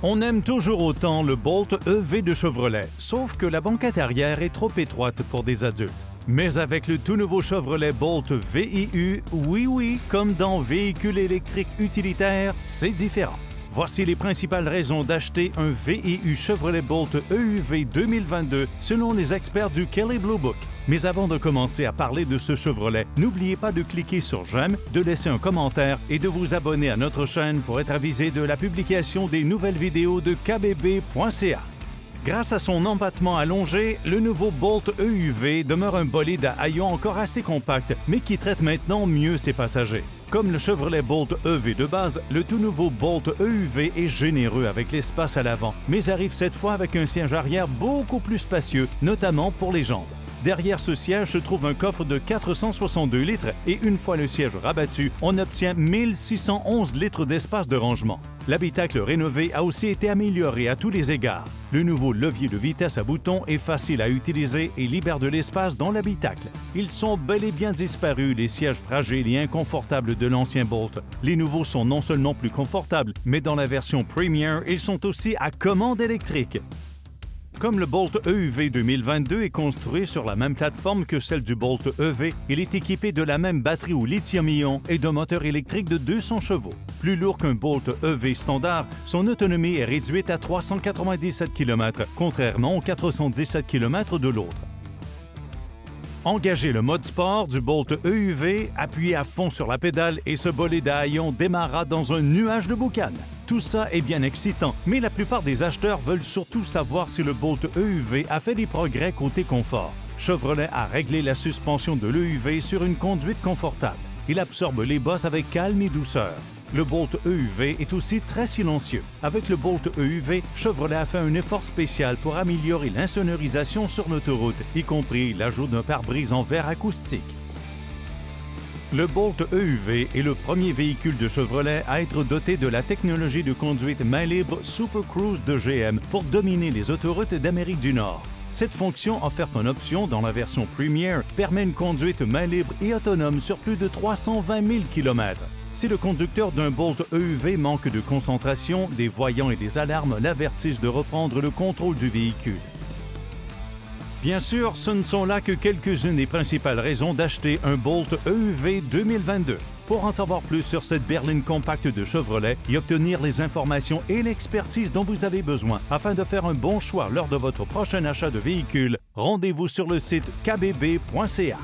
On aime toujours autant le Bolt EV de Chevrolet, sauf que la banquette arrière est trop étroite pour des adultes. Mais avec le tout nouveau Chevrolet Bolt VIU, oui, comme dans véhicule électrique utilitaire, c'est différent. Voici les principales raisons d'acheter un VIU Chevrolet Bolt EUV 2022 selon les experts du Kelley Blue Book. Mais avant de commencer à parler de ce Chevrolet, n'oubliez pas de cliquer sur j'aime, de laisser un commentaire et de vous abonner à notre chaîne pour être avisé de la publication des nouvelles vidéos de kbb.ca. Grâce à son empattement allongé, le nouveau Bolt EUV demeure un bolide à haillons encore assez compact, mais qui traite maintenant mieux ses passagers. Comme le Chevrolet Bolt EV de base, le tout nouveau Bolt EUV est généreux avec l'espace à l'avant, mais arrive cette fois avec un siège arrière beaucoup plus spacieux, notamment pour les jambes. Derrière ce siège se trouve un coffre de 462 litres et une fois le siège rabattu, on obtient 1611 litres d'espace de rangement. L'habitacle rénové a aussi été amélioré à tous les égards. Le nouveau levier de vitesse à boutons est facile à utiliser et libère de l'espace dans l'habitacle. Ils sont bel et bien disparus, les sièges fragiles et inconfortables de l'ancien Bolt. Les nouveaux sont non seulement plus confortables, mais dans la version Premier, ils sont aussi à commande électrique. Comme le Bolt EUV 2022 est construit sur la même plateforme que celle du Bolt EV, il est équipé de la même batterie au lithium-ion et d'un moteur électrique de 200 chevaux. Plus lourd qu'un Bolt EV standard, son autonomie est réduite à 397 km, contrairement aux 417 km de l'autre. Engagez le mode sport du Bolt EUV, appuyez à fond sur la pédale et ce bolide à haillons démarrera dans un nuage de boucan. Tout ça est bien excitant, mais la plupart des acheteurs veulent surtout savoir si le Bolt EUV a fait des progrès côté confort. Chevrolet a réglé la suspension de l'EUV sur une conduite confortable. Il absorbe les bosses avec calme et douceur. Le Bolt EUV est aussi très silencieux. Avec le Bolt EUV, Chevrolet a fait un effort spécial pour améliorer l'insonorisation sur l'autoroute, y compris l'ajout d'un pare-brise en verre acoustique. Le Bolt EUV est le premier véhicule de Chevrolet à être doté de la technologie de conduite main libre Super Cruise de GM pour dominer les autoroutes d'Amérique du Nord. Cette fonction, offerte en option dans la version Premier, permet une conduite main libre et autonome sur plus de 320 000 km. Si le conducteur d'un Bolt EUV manque de concentration, des voyants et des alarmes l'avertissent de reprendre le contrôle du véhicule. Bien sûr, ce ne sont là que quelques-unes des principales raisons d'acheter un Bolt EUV 2022. Pour en savoir plus sur cette berline compacte de Chevrolet et obtenir les informations et l'expertise dont vous avez besoin afin de faire un bon choix lors de votre prochain achat de véhicule, rendez-vous sur le site kbb.ca.